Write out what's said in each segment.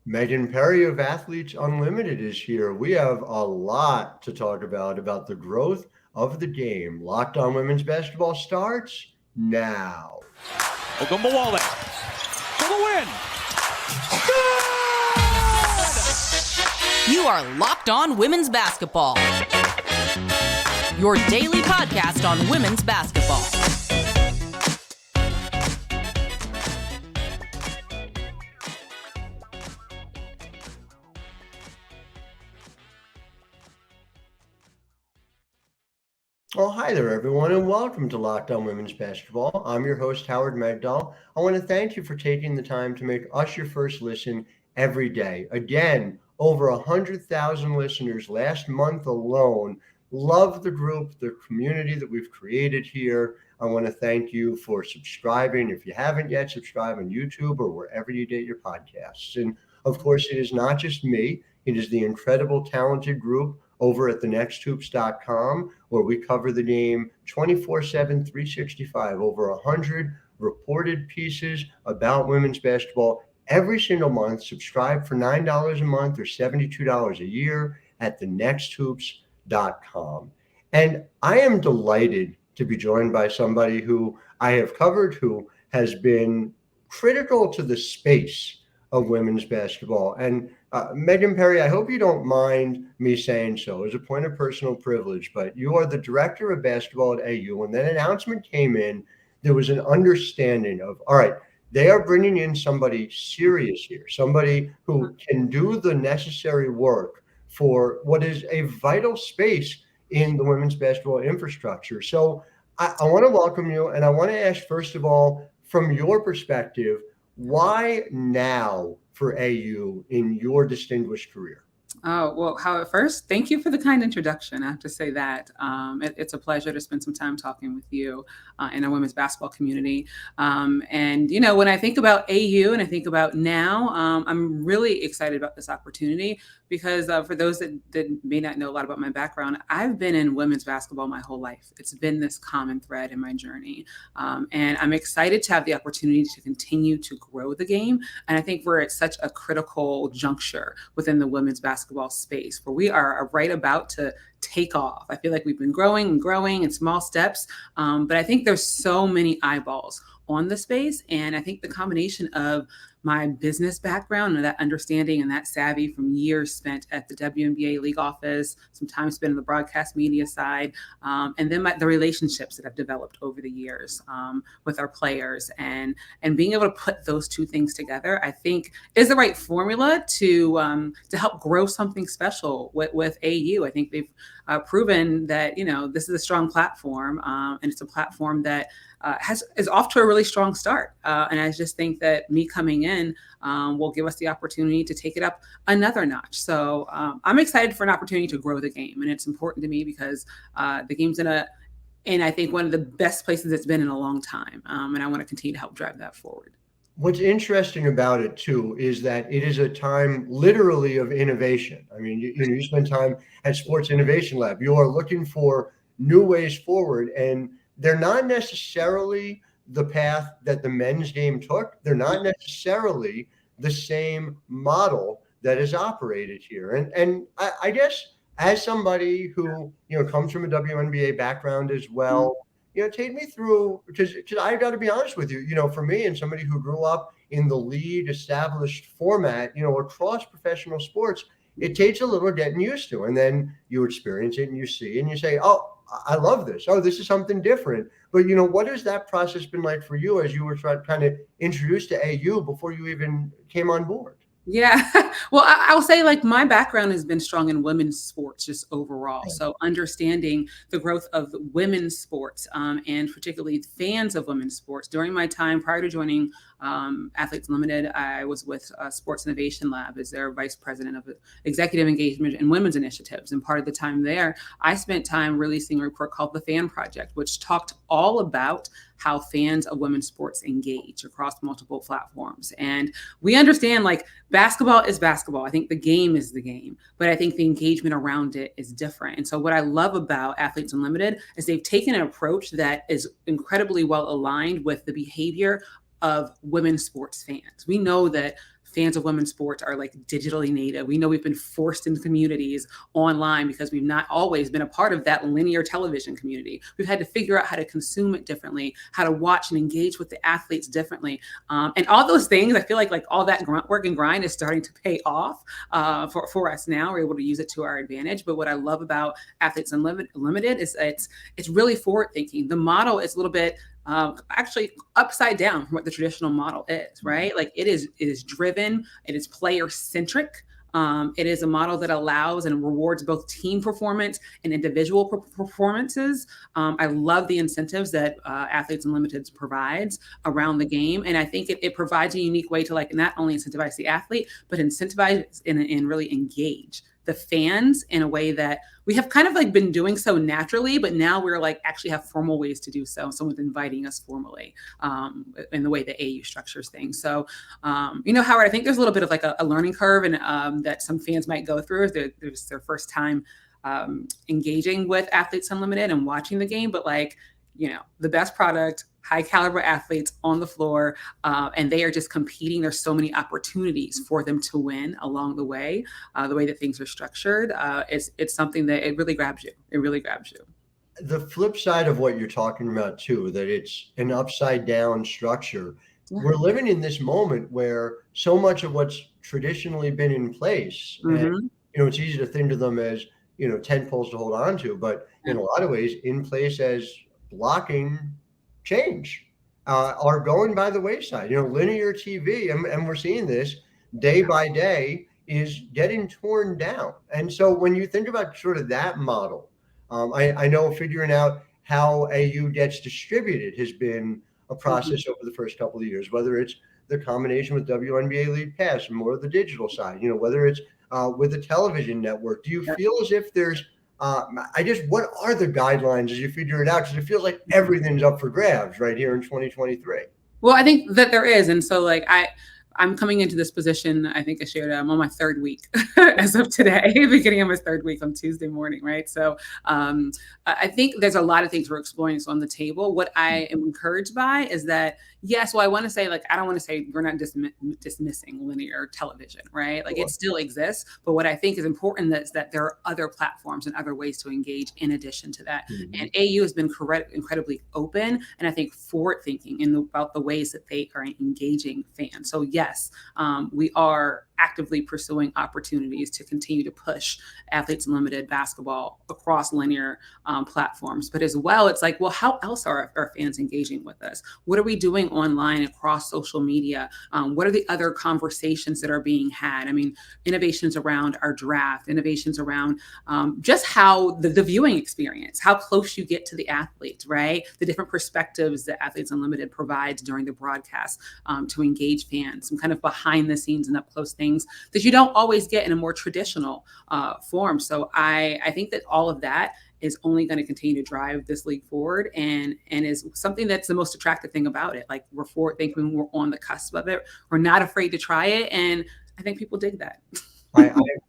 Megan Perry of Athletes Unlimited is here. We have a lot to talk about the growth of the game. Locked On Women's Basketball starts now. Ogunbowale for the win. You are Locked On Women's Basketball, your daily podcast on women's basketball. Well, hi there, everyone, and welcome to Locked On Women's Basketball. I'm your host, Howard Megdal. I want to thank you for taking the time to make us your first listen every day. Again, over 100,000 listeners last month alone. Love the group, the community that we've created here. I want to thank you for subscribing. If you haven't yet, subscribe on YouTube or wherever you get your podcasts. And of course, it is not just me. It is the incredible, talented group over at thenexthoops.com, where we cover the game 24/7, 365, over 100 reported pieces about women's basketball every single month. Subscribe for $9 a month or $72 a year at thenexthoops.com. And I am delighted to be joined by somebody who I have covered, who has been critical to the space of women's basketball. And Megan Perry, I hope you don't mind me saying so as a point of personal privilege, but you are the director of basketball at AU. When that announcement came in, there was an understanding of, all right, they are bringing in somebody serious here, somebody who can do the necessary work for what is a vital space in the women's basketball infrastructure. So I want to welcome you, and I want to ask, first of all, from your perspective, why now for AU in your distinguished career? Oh, well, Howard, first, thank you for the kind introduction. I have to say that it's a pleasure to spend some time talking with you in our women's basketball community. And, you know, when I think about AU and I think about now, I'm really excited about this opportunity because for those that may not know a lot about my background, I've been in women's basketball my whole life. It's been this common thread in my journey. And I'm excited to have the opportunity to continue to grow the game. And I think we're at such a critical juncture within the women's basketball space where we are right about to take off. I feel like we've been growing and growing in small steps, but I think there's so many eyeballs on the space. And I think the combination of my business background and that understanding and that savvy from years spent at the WNBA league office, some time spent on the broadcast media side, and then the relationships that I've developed over the years with our players and being able to put those two things together, I think is the right formula to help grow something special with AU. I think they've proven that, you know, this is a strong platform and it's a platform that is off to a really strong start. And I just think that me coming in will give us the opportunity to take it up another notch. So I'm excited for an opportunity to grow the game. And it's important to me because the game's in I think one of the best places it's been in a long time. And I want to continue to help drive that forward. What's interesting about it, too, is that it is a time literally of innovation. I mean, you spend time at Sports Innovation Lab. You are looking for new ways forward, and they're not necessarily the path that the men's game took. They're not necessarily the same model that is operated here. And I guess as somebody who, you know, comes from a WNBA background as well, you know, take me through, because I got to be honest with you, you know, for me and somebody who grew up in the league established format, you know, across professional sports, it takes a little getting used to. And then you experience it and you see and you say, oh, I love this. Oh, this is something different. But, you know, what has that process been like for you as you were kind of introduced to AU before you even came on board? Yeah. Well, I'll say like my background has been strong in women's sports just overall. So understanding the growth of women's sports and particularly fans of women's sports. During my time prior to joining Athletes Unlimited, I was with Sports Innovation Lab as their vice president of executive engagement and women's initiatives. And part of the time there, I spent time releasing a report called The Fan Project, which talked all about how fans of women's sports engage across multiple platforms. And we understand like basketball is basketball. I think the game is the game, but I think the engagement around it is different. And so what I love about Athletes Unlimited is they've taken an approach that is incredibly well aligned with the behavior of women's sports fans. We know that fans of women's sports are like digitally native. We know we've been forced into communities online because we've not always been a part of that linear television community. We've had to figure out how to consume it differently, how to watch and engage with the athletes differently. And all those things, I feel like all that grunt work and grind is starting to pay off for us now. We're able to use it to our advantage. But what I love about Athletes Unlimited is it's really forward thinking. The model is a little bit actually upside down from what the traditional model is, right? Like it is driven, it is player centric. It is a model that allows and rewards both team performance and individual performances. I love the incentives that Athletes Unlimited provides around the game. And I think it provides a unique way to like not only incentivize the athlete, but incentivize and really engage the fans in a way that we have kind of like been doing so naturally, but now we're like actually have formal ways to do so. Someone's inviting us formally in the way that AU structures things. So, Howard, I think there's a little bit of like a learning curve and that some fans might go through if there's their first time engaging with Athletes Unlimited and watching the game, but like, the best product, high caliber athletes on the floor, and they are just competing. There's so many opportunities for them to win along the way that things are structured. It's something that it really grabs you. It really grabs you. The flip side of what you're talking about too, that it's an upside down structure. Yeah. We're living in this moment where so much of what's traditionally been in place, and it's easy to think of them as, tent poles to hold on to, but in a lot of ways in place as blocking change are going by the wayside. Linear TV, and we're seeing this day by day, is getting torn down. And so when you think about sort of that model, I know figuring out how AU gets distributed has been a process over the first couple of years, whether it's the combination with WNBA League Pass and more of the digital side, whether it's with the television network. Do you feel as if there's what are the guidelines as you figure it out? Because it feels like everything's up for grabs right here in 2023. Well, I think that there is. And so like I'm coming into this position, I think I shared I'm on my third week as of today, beginning of my third week on Tuesday morning, right? So I think there's a lot of things we're exploring on the table. What I am encouraged by is that, yes, well, I want to say, I don't want to say we're not dismissing linear television, right? Like it still exists. But what I think is important is that there are other platforms and other ways to engage in addition to that. And AU has been incredibly open and I think forward thinking about the ways that they are engaging fans. So yes, we are actively pursuing opportunities to continue to push Athletes Unlimited basketball across linear platforms. But as well, it's like, well, how else are our fans engaging with us? What are we doing online across social media? What are the other conversations that are being had? I mean, innovations around our draft, innovations around just how the viewing experience, how close you get to the athletes, right? The different perspectives that Athletes Unlimited provides during the broadcast to engage fans, some kind of behind the scenes and up close things that you don't always get in a more traditional form. So I think that all of that is only going to continue to drive this league forward and is something that's the most attractive thing about it. Like we're forward thinking, we're on the cusp of it. We're not afraid to try it. And I think people dig that.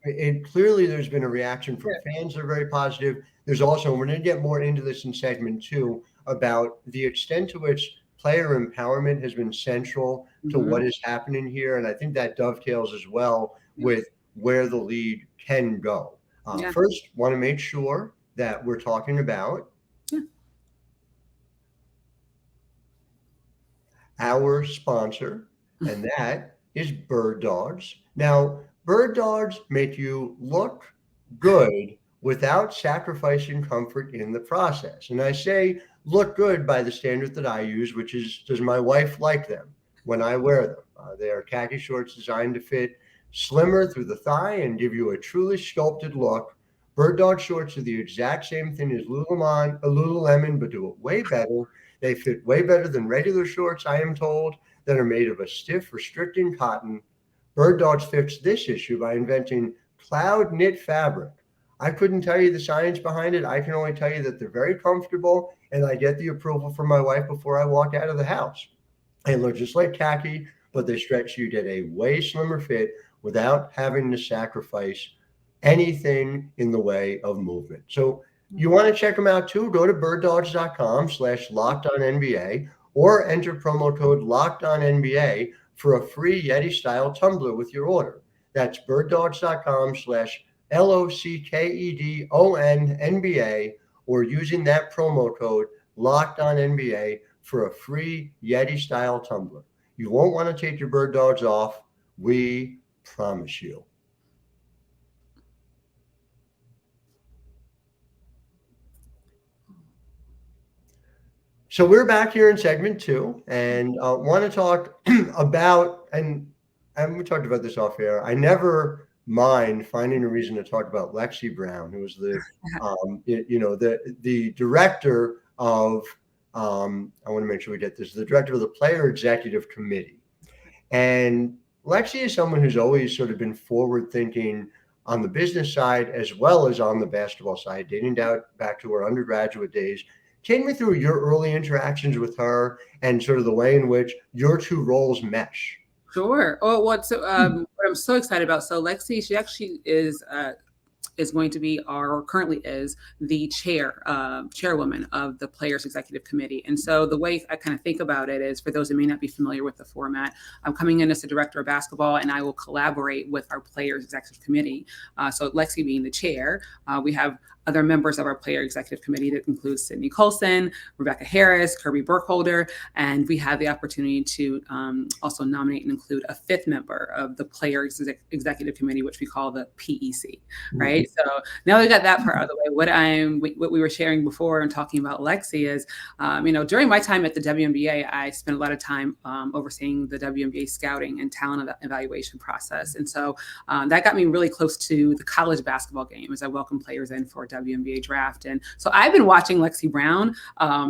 And clearly there's been a reaction from fans that are very positive. There's also, we're going to get more into this in segment 2 about the extent to which player empowerment has been central to what is happening here. And I think that dovetails as well with where the league can go. First, want to make sure that we're talking about our sponsor, and that is Bird Dogs. Now, Bird Dogs make you look good without sacrificing comfort in the process. And I say look good by the standard that I use, which is, does my wife like them when I wear them? They are khaki shorts designed to fit slimmer through the thigh and give you a truly sculpted look. Bird Dog shorts are the exact same thing as Lululemon, but do it way better. They fit way better than regular shorts, I am told, that are made of a stiff, restricting cotton. Bird Dogs fixed this issue by inventing cloud knit fabric. I couldn't tell you the science behind it. I can only tell you that they're very comfortable, and I get the approval from my wife before I walk out of the house. They look just like khaki, but they stretch you, get a way slimmer fit without having to sacrifice anything in the way of movement. So you want to check them out too? Go to birddogs.com/LockedOnNBA or enter promo code LockedOnNBA for a free Yeti style tumbler with your order. That's birddogs.com/LOCKEDONNBA, or using that promo code LOCKEDONNBA for a free Yeti style tumbler. You won't want to take your bird dogs off. We promise you. So we're back here in segment 2 and want to talk about, and we talked about this off air. I never mind finding a reason to talk about Lexie Brown, who was the, the director of, I want to make sure we get this, the director of the Player Executive Committee. And Lexie is someone who's always sort of been forward thinking on the business side as well as on the basketball side, dating back to her undergraduate days. Take me through your early interactions with her and sort of the way in which your two roles mesh. Sure. Oh, what I'm so excited about. So Lexie, she actually is going to be, or currently is, the chairwoman of the Players Executive Committee. And so the way I kind of think about it is, for those that may not be familiar with the format, I'm coming in as the director of basketball, and I will collaborate with our Players Executive Committee. So Lexie being the chair, we have other members of our Player Executive Committee that includes Sydney Colson, Rebecca Harris, Kirby Burkholder, and we have the opportunity to also nominate and include a 5th member of the Player Executive Committee, which we call the PEC, right? So now we got that part out of the way. What we were sharing before and talking about Lexie is, during my time at the WNBA, I spent a lot of time overseeing the WNBA scouting and talent evaluation process. And so that got me really close to the college basketball game as I welcome players in for WNBA draft. And so I've been watching Lexie Brown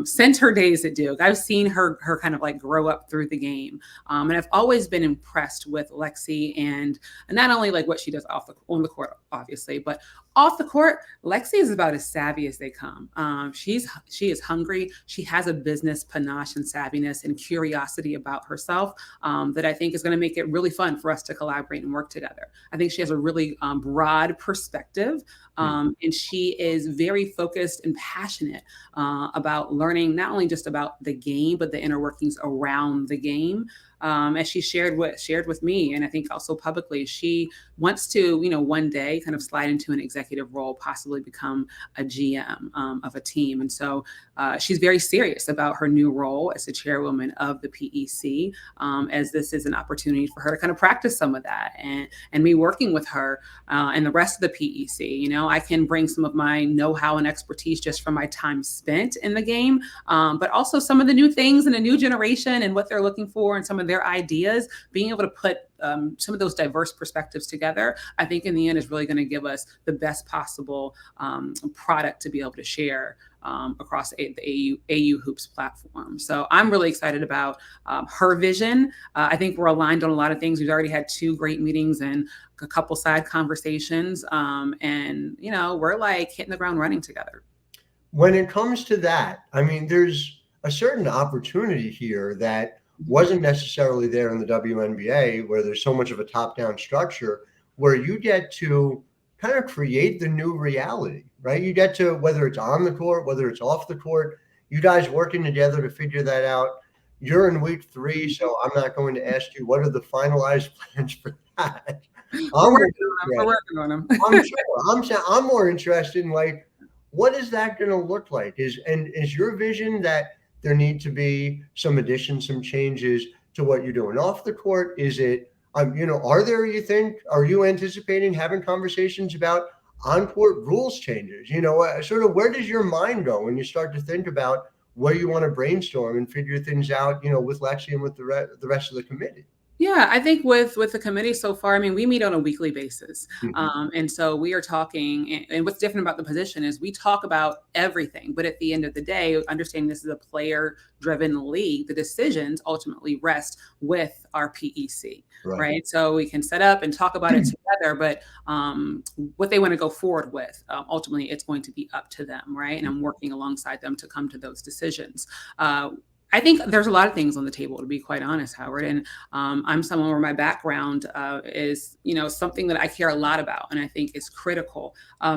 since her days at Duke. I've seen her kind of like grow up through the game. And I've always been impressed with Lexie, and not only like what she does on the court, obviously, but off the court, Lexie is about as savvy as they come. She is hungry. She has a business panache and savviness and curiosity about herself that I think is going to make it really fun for us to collaborate and work together. I think she has a really broad perspective, and she is very focused and passionate about learning not only just about the game, but the inner workings around the game. As she shared with me, and I think also publicly, she wants to, one day kind of slide into an executive role, possibly become a GM of a team. And so she's very serious about her new role as the chairwoman of the PEC, as this is an opportunity for her to kind of practice some of that. And me working with her and the rest of the PEC, I can bring some of my know-how and expertise just from my time spent in the game, but also some of the new things in a new generation and what they're looking for and some of their ideas, being able to put some of those diverse perspectives together, I think in the end is really going to give us the best possible product to be able to share across the AU Hoops platform. So I'm really excited about her vision. I think we're aligned on a lot of things. We've already had 2 great meetings and a couple side conversations. And, we're like hitting the ground running together. When it comes to that, I mean, there's a certain opportunity here that wasn't necessarily there in the WNBA, where there's so much of a top-down structure, where you get to kind of create the new reality, right? You get to, whether it's on the court, whether it's off the court, you guys working together to figure that out. You're in week 3, so I'm not going to ask you what are the finalized plans for that. We're working on them. I'm sure. I'm more interested in, like, what is that going to look like? Is your vision that there need to be some additions, some changes to what you're doing off the court? Is it, are you anticipating having conversations about Onport Rules changes? Sort of where does your mind go when you start to think about where you want to brainstorm and figure things out, with Lexie and with the rest of the committee? Yeah, I think with the committee so far, I mean, we meet on a weekly basis. And so we are talking, and what's different about the position is we talk about everything. But at the end of the day, understanding this is a player-driven league, the decisions ultimately rest with our PEC, right? So we can set up and talk about it together, but what they want to go forward with, ultimately, it's going to be up to them, right? And I'm working alongside them to come to those decisions. I think there's a lot of things on the table, to be quite honest, Howard. And I'm someone where my background is, something that I care a lot about, and I think is critical.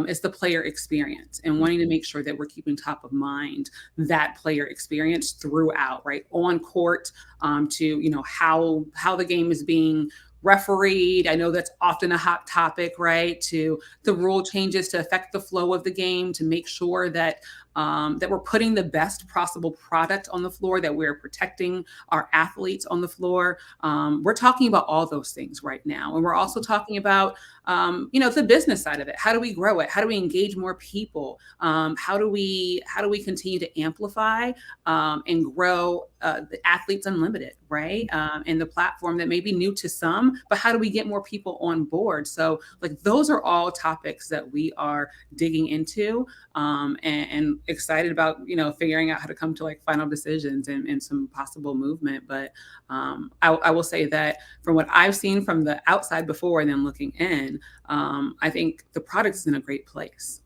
Is the player experience, and wanting to make sure that we're keeping top of mind that player experience throughout, right, on court, to how the game is being refereed. I know that's often a hot topic, right? To the rule changes to affect the flow of the game, to make sure that that we're putting the best possible product on the floor, that we're protecting our athletes on the floor. We're talking about all those things right now, and we're also talking about the business side of it. How do we grow it? How do we engage more people? How do we continue to amplify and grow the Athletes Unlimited, right? And the platform that may be new to some, but how do we get more people on board? So, like, those are all topics that we are digging into, and excited about, figuring out how to come to like final decisions and some possible movement. But I will say that from what I've seen from the outside before and then looking in, I think the product is in a great place.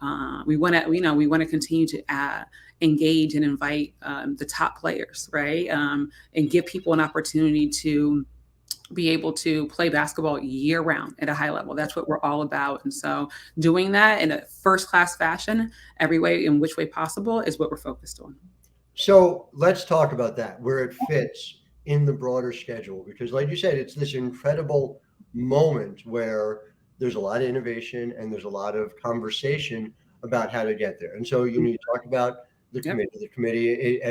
We want to continue to engage and invite the top players, right? And give people an opportunity to be able to play basketball year round at a high level. That's what we're all about. And so doing that in a first class fashion, every way, in which way possible, is what we're focused on. So let's talk about that, where it fits in the broader schedule, because like you said, it's this incredible moment where there's a lot of innovation and there's a lot of conversation about how to get there. And so you talk about the committee. The committee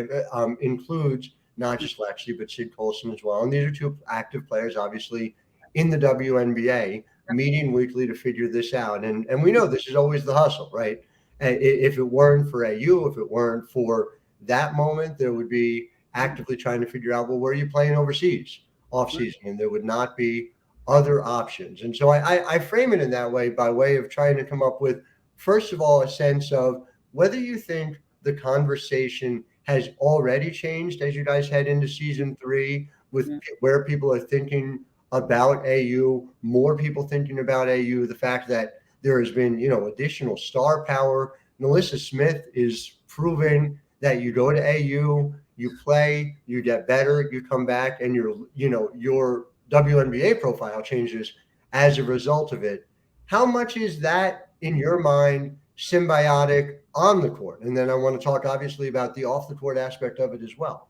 includes not just Lexie, but Sid Colson as well. And these are two active players, obviously, in the WNBA, meeting weekly to figure this out. And we know this is always the hustle, right? If it weren't for AU, if it weren't for that moment, there would be actively trying to figure out, well, where are you playing overseas off season? And there would not be other options. And so I frame it in that way, by way of trying to come up with, first of all, a sense of whether you think the conversation has already changed as you guys head into season 3, with where people are thinking about AU, more people thinking about AU, the fact that there has been, additional star power. Melissa Smith is proving that you go to AU, you play, you get better, you come back, and your WNBA profile changes as a result of it. How much is that, in your mind, symbiotic on the court? And then I want to talk obviously about the off the court aspect of it as well.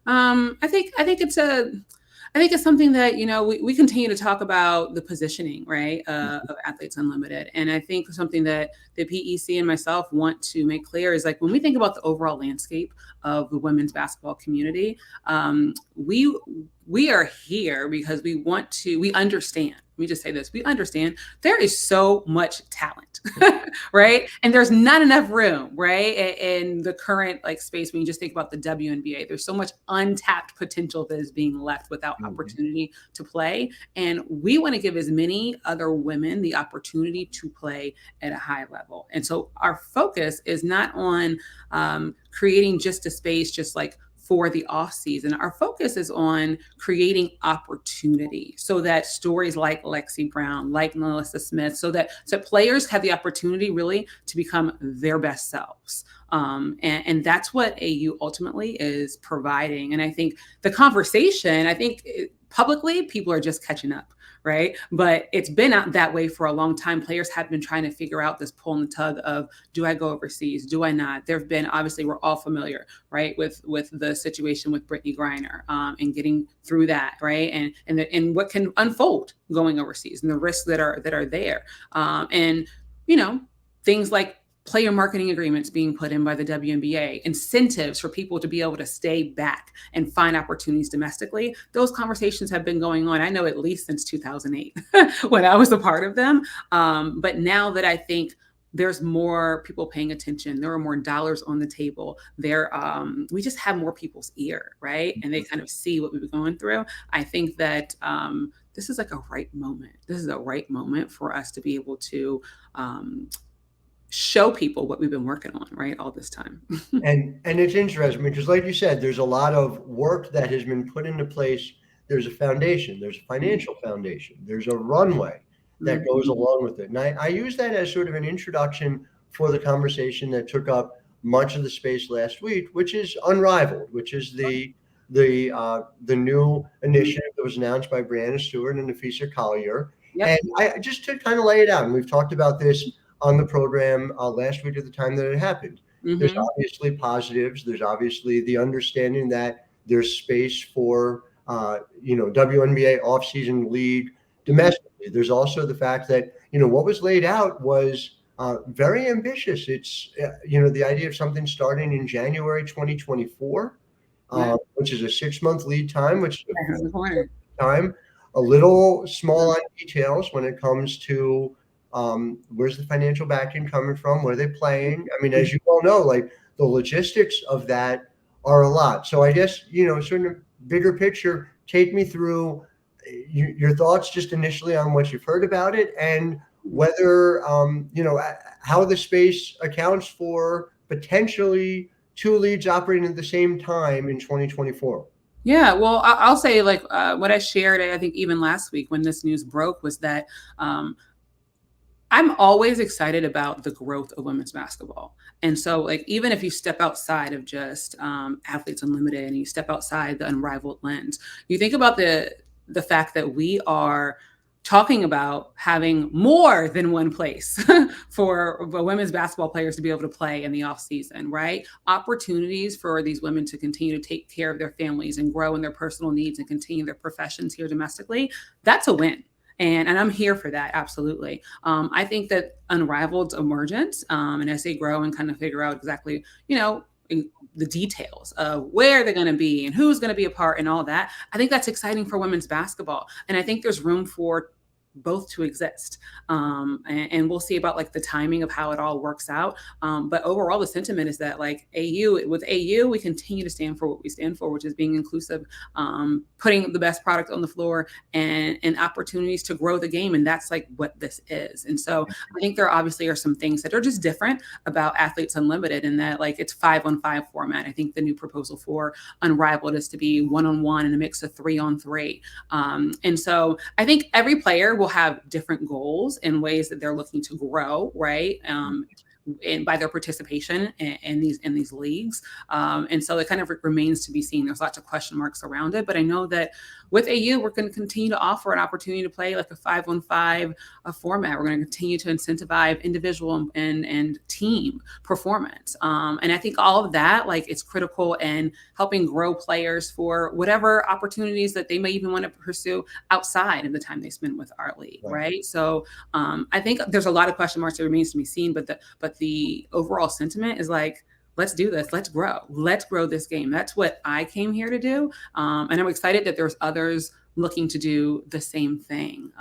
I think it's something that, we continue to talk about the positioning, right, of Athletes Unlimited. And I think something that the PEC and myself want to make clear is, like, when we think about the overall landscape of the women's basketball community, we are here because we understand. Let me just say this. We understand there is so much talent, right? And there's not enough room, right? In the current space, when you just think about the WNBA, there's so much untapped potential that is being left without opportunity to play. And we want to give as many other women the opportunity to play at a high level. And so our focus is not on creating just a space, just like for the off season. Our focus is on creating opportunity so that stories like Lexie Brown, like Melissa Smith, so that players have the opportunity really to become their best selves. And that's what AU ultimately is providing. And I think the conversation, publicly, people are just catching up, right? But it's been out that way for a long time. Players have been trying to figure out this pull and tug of, do I go overseas? Do I not? There have been, obviously, we're all familiar, right, with the situation with Brittany Griner, and getting through that, right, and what can unfold going overseas and the risks that are there, and things like player marketing agreements being put in by the WNBA, incentives for people to be able to stay back and find opportunities domestically. Those conversations have been going on, I know, at least since 2008 when I was a part of them. But now that I think there's more people paying attention, there are more dollars on the table, we just have more people's ear, right? And they kind of see what we've been going through. I think that this is like a right moment. This is a right moment for us to be able to show people what we've been working on, right, all this time. and it's interesting because, like you said, there's a lot of work that has been put into place. There's a foundation, there's a financial foundation, there's a runway that goes along with it. And I use that as sort of an introduction for the conversation that took up much of the space last week, which is unrivaled, which is the the new initiative that was announced by Brianna Stewart and Nafisa Collier. Yep. And I just to kind of lay it out, and we've talked about this on the program last week at the time that it happened. There's obviously positives. There's obviously the understanding that there's space for WNBA offseason league domestically. There's also the fact that what was laid out was very ambitious. It's the idea of something starting in January 2024, which is a 6-month lead time, which is time a little small on details when it comes to where's the financial backing coming from, where are they playing. I mean, as you all know, like the logistics of that are a lot. So I guess sort of bigger picture, take me through your thoughts just initially on what you've heard about it, and whether how the space accounts for potentially 2 leagues operating at the same time in 2024. Yeah, well, I'll say like what I shared, I think even last week when this news broke, was that I'm always excited about the growth of women's basketball. And so like, even if you step outside of just Athletes Unlimited and you step outside the unrivaled lens, you think about the fact that we are talking about having more than one place for women's basketball players to be able to play in the off season, right? Opportunities for these women to continue to take care of their families and grow in their personal needs and continue their professions here domestically. That's a win. And I'm here for that. Absolutely. I think that Unrivaled's emergence, and as they grow and kind of figure out exactly, the details of where they're going to be and who's going to be a part and all that, I think that's exciting for women's basketball. And I think there's room for both to exist. And we'll see about like the timing of how it all works out. But overall, the sentiment is that like with AU, we continue to stand for what we stand for, which is being inclusive, putting the best product on the floor and opportunities to grow the game. And that's like what this is. And so I think there obviously are some things that are just different about Athletes Unlimited, in that like it's 5-on-5 format. I think the new proposal for Unrivaled is to be 1-on-1 and a mix of 3-on-3. And so I think every player will have different goals and ways that they're looking to grow, right? And by their participation in these leagues. And so it kind of remains to be seen. There's lots of question marks around it, but I know that with AU, we're going to continue to offer an opportunity to play like a 5-on-5 format. We're going to continue to incentivize individual and team performance. And I think all of that, like, it's critical in helping grow players for whatever opportunities that they may even want to pursue outside of the time they spend with our league, right? So I think there's a lot of question marks that remains to be seen, but the overall sentiment is like, let's do this. Let's grow this game. That's what I came here to do. And I'm excited that there's others looking to do the same thing.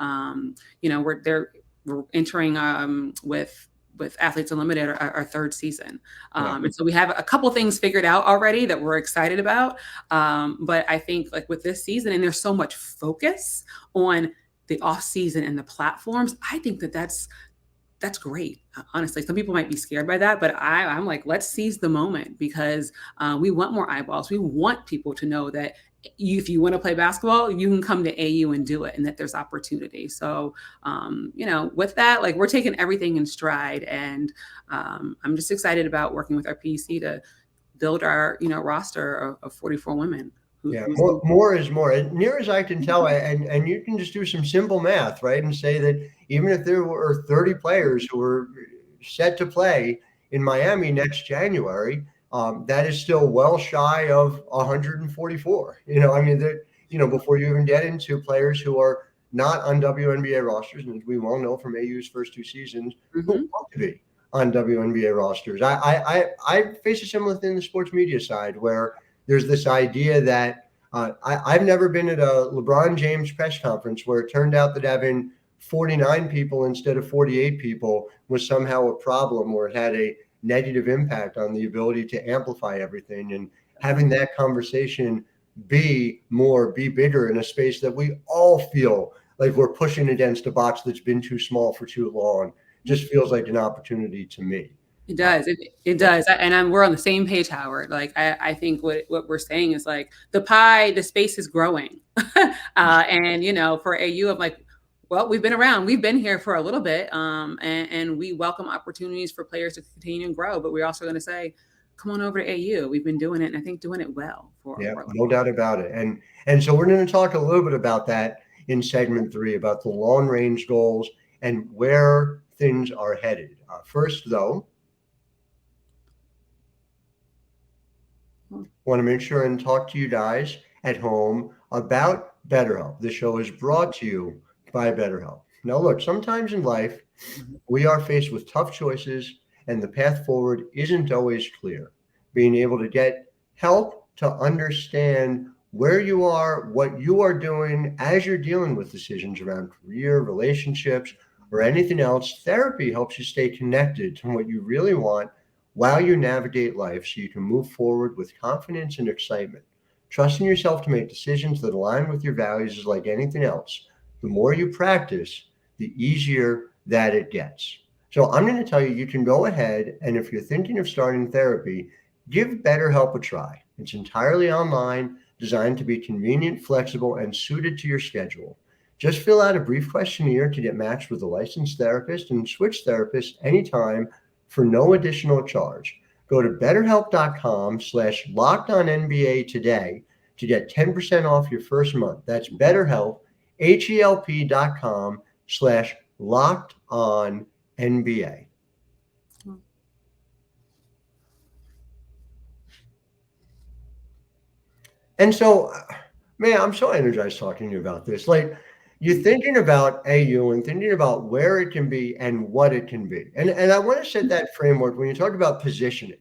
We're entering with Athletes Unlimited our 3rd season. And so we have a couple things figured out already that we're excited about. But I think like with this season, and there's so much focus on the off season and the platforms, I think that's great. Honestly, some people might be scared by that, but I'm like, let's seize the moment, because we want more eyeballs. We want people to know that if you want to play basketball, you can come to AU and do it, and that there's opportunity. So, with that, like, we're taking everything in stride, and I'm just excited about working with our PEC to build our, roster of 44 women. More is more. And near as I can tell, and you can just do some simple math, right? And say that even if there were 30 players who were set to play in Miami next January, that is still well shy of 144. Before you even get into players who are not on WNBA rosters, and we well know from AU's first 2 seasons, who want to be on WNBA rosters. I face a similar thing in the sports media side, where there's this idea that I've never been at a LeBron James press conference where it turned out that having 49 people instead of 48 people was somehow a problem, or it had a negative impact on the ability to amplify everything. And having that conversation be bigger in a space that we all feel like we're pushing against a box that's been too small for too long just feels like an opportunity to me. It does. It does. And we're on the same page, Howard. Like, I think what we're saying is like the space is growing. And, for AU, I'm like, well, we've been around. We've been here for a little bit. And we welcome opportunities for players to continue and grow. But we're also going to say, come on over to AU. We've been doing it, and I think doing it well for Yeah, a no doubt about it. And so we're going to talk a little bit about that in segment 3, about the long range goals and where things are headed. First, though, want to make sure and talk to you guys at home about BetterHelp. This show is brought to you by BetterHelp. Now, look, sometimes in life, we are faced with tough choices, and the path forward isn't always clear. Being able to get help to understand where you are, what you are doing as you're dealing with decisions around career, relationships, or anything else, therapy helps you stay connected to what you really want while you navigate life so you can move forward with confidence and excitement. Trusting yourself to make decisions that align with your values is like anything else. The more you practice, the easier that it gets. So I'm going to tell you, you can go ahead, and if you're thinking of starting therapy, give BetterHelp a try. It's entirely online, designed to be convenient, flexible, and suited to your schedule. Just fill out a brief questionnaire to get matched with a licensed therapist and switch therapists anytime for no additional charge. Go to betterhelp.com/lockedonnba today to get 10% off your first month. That's BetterHelp, HELP.com/lockedonnba. And so, man, I'm so energized talking to you about this. Like, you're thinking about AU and thinking about where it can be and what it can be. And I want to set that framework when you talk about positioning.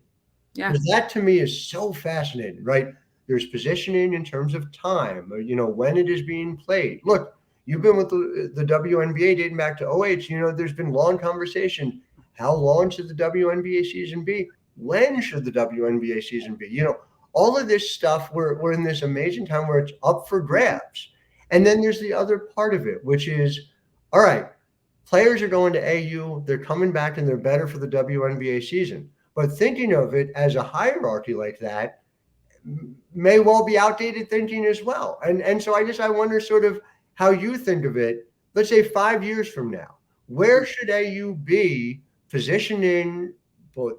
Yeah. Because that to me is so fascinating, right? There's positioning in terms of time, or, when it is being played. Look, you've been with the WNBA dating back to '08. There's been long conversation. How long should the WNBA season be? When should the WNBA season be? All of this stuff, we're in this amazing time where it's up for grabs. And then there's the other part of it, which is, all right, players are going to AU, they're coming back and they're better for the WNBA season. But thinking of it as a hierarchy like that may well be outdated thinking as well. And so I wonder sort of how you think of it, let's say 5 years from now. Where should AU be positioning, both,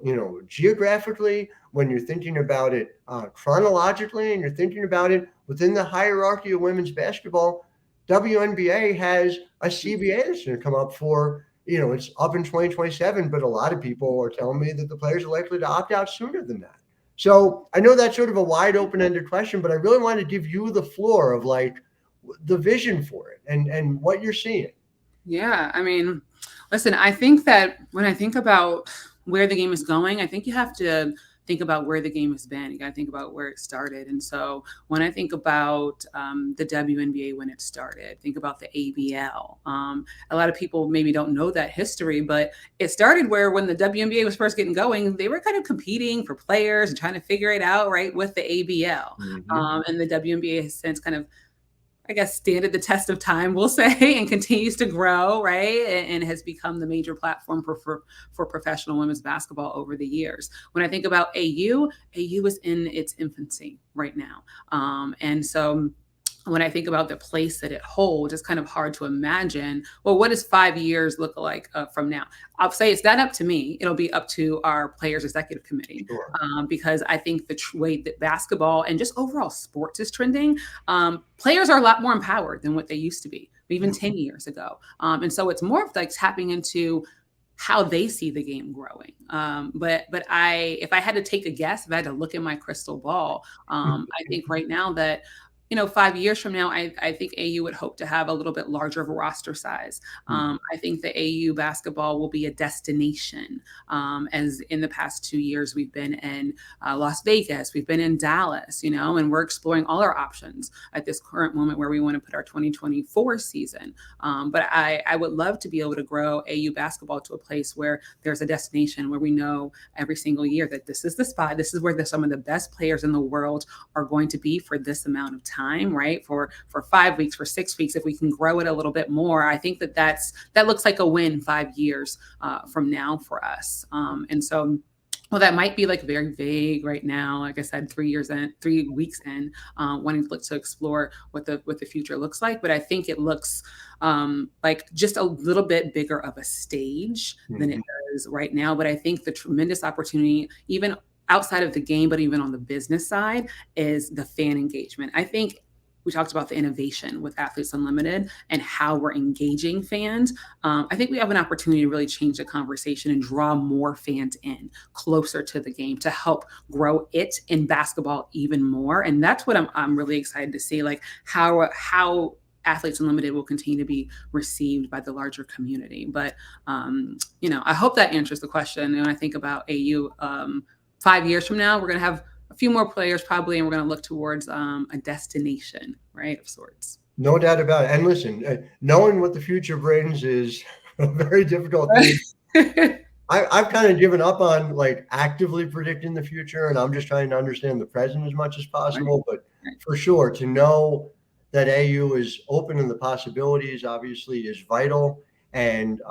geographically, when you're thinking about it chronologically, and you're thinking about it within the hierarchy of women's basketball? WNBA has a CBA that's going to come up for, it's up in 2027, but a lot of people are telling me that the players are likely to opt out sooner than that. So I know that's sort of a wide open-ended question, but I really want to give you the floor of like the vision for it and what you're seeing. Yeah. I mean, listen, I think that when I think about where the game is going, I think you have to think about where the game has been. You got to think about where it started. And so when I think about the WNBA when it started, think about the ABL. A lot of people maybe don't know that history, but it started where when the WNBA was first getting going, they were kind of competing for players and trying to figure it out, right, with the ABL. And the WNBA has since kind of, I guess, standed the test of time, we'll say, and continues to grow, right? And has become the major platform for professional women's basketball over the years. When I think about AU is in its infancy right now. And so when I think about the place that it holds, it's kind of hard to imagine, well, what does 5 years look like from now? I'll say it's not up to me. It'll be up to our players' executive committee. Sure. Because I think the way that basketball and just overall sports is trending, players are a lot more empowered than what they used to be, even 10 years ago. And so it's more of like tapping into how they see the game growing. But if I had to take a guess, if I had to look in my crystal ball, I think right now that 5 years from now, I think AU would hope to have a little bit larger of a roster size. I think the AU basketball will be a destination. As in the past 2 years, we've been in Las Vegas, we've been in Dallas, and we're exploring all our options at this current moment where we want to put our 2024 season. But I would love to be able to grow AU basketball to a place where there's a destination where we know every single year that this is the spot, this is where some of the best players in the world are going to be for this amount of time, right? For 5 weeks, for 6 weeks, if we can grow it a little bit more, I think that looks like a win 5 years from now for us. And so, well, that might be like very vague right now. Like I said, 3 weeks in, wanting to look to explore what the future looks like. But I think it looks like just a little bit bigger of a stage than it does right now. But I think the tremendous opportunity, even outside of the game, but even on the business side, is the fan engagement. I think we talked about the innovation with Athletes Unlimited and how we're engaging fans. I think we have an opportunity to really change the conversation and draw more fans in closer to the game to help grow it in basketball even more. And that's what I'm really excited to see, like how Athletes Unlimited will continue to be received by the larger community. But, I hope that answers the question. And when I think about AU 5 years from now, we're going to have a few more players probably, and we're going to look towards a destination, right, of sorts. No doubt about it. And listen, knowing what the future brings is a very difficult thing. I've kind of given up on like actively predicting the future, and I'm just trying to understand the present as much as possible. Right. But for sure, to know that AU is open to the possibilities obviously is vital. And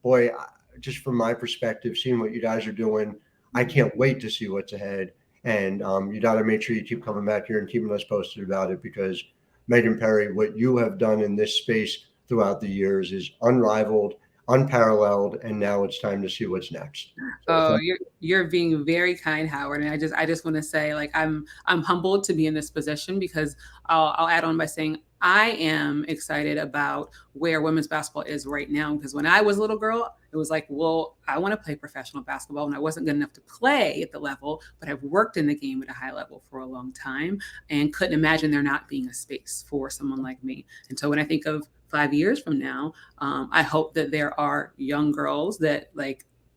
boy, just from my perspective, seeing what you guys are doing, I can't wait to see what's ahead. And you got to make sure you keep coming back here and keeping us posted about it, because Megan Perry, what you have done in this space throughout the years is unrivaled, unparalleled, and now it's time to see what's next. So you're being very kind, Howard, and I just want to say, like, I'm humbled to be in this position, because I'll add on by saying I am excited about where women's basketball is right now. Because when I was a little girl, it was like, well, I want to play professional basketball, and I wasn't good enough to play at the level, but I've worked in the game at a high level for a long time and couldn't imagine there not being a space for someone like me. And so when I think of 5 years from now, I hope that there are young girls that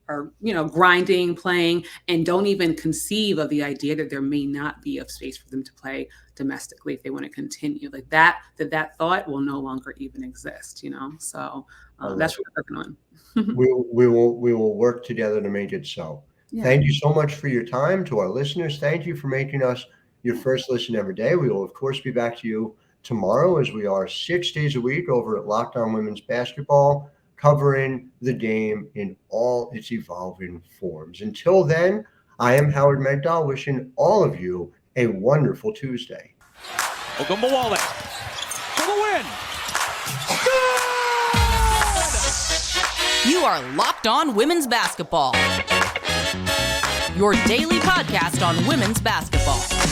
are grinding, playing, and don't even conceive of the idea that there may not be a space for them to play domestically if they want to continue. Like that thought will no longer even exist. So that's what we're working on. we will work together to make it so. Yeah. Thank you so much for your time. To our listeners, thank you for making us your first listen every day. We will of course be back to you tomorrow, as we are 6 days a week over at Locked On Women's Basketball, covering the game in all its evolving forms. Until then, I am Howard Megdal, wishing all of you a wonderful Tuesday. Ogunbowale for the win. You are Locked On Women's Basketball, your daily podcast on women's basketball.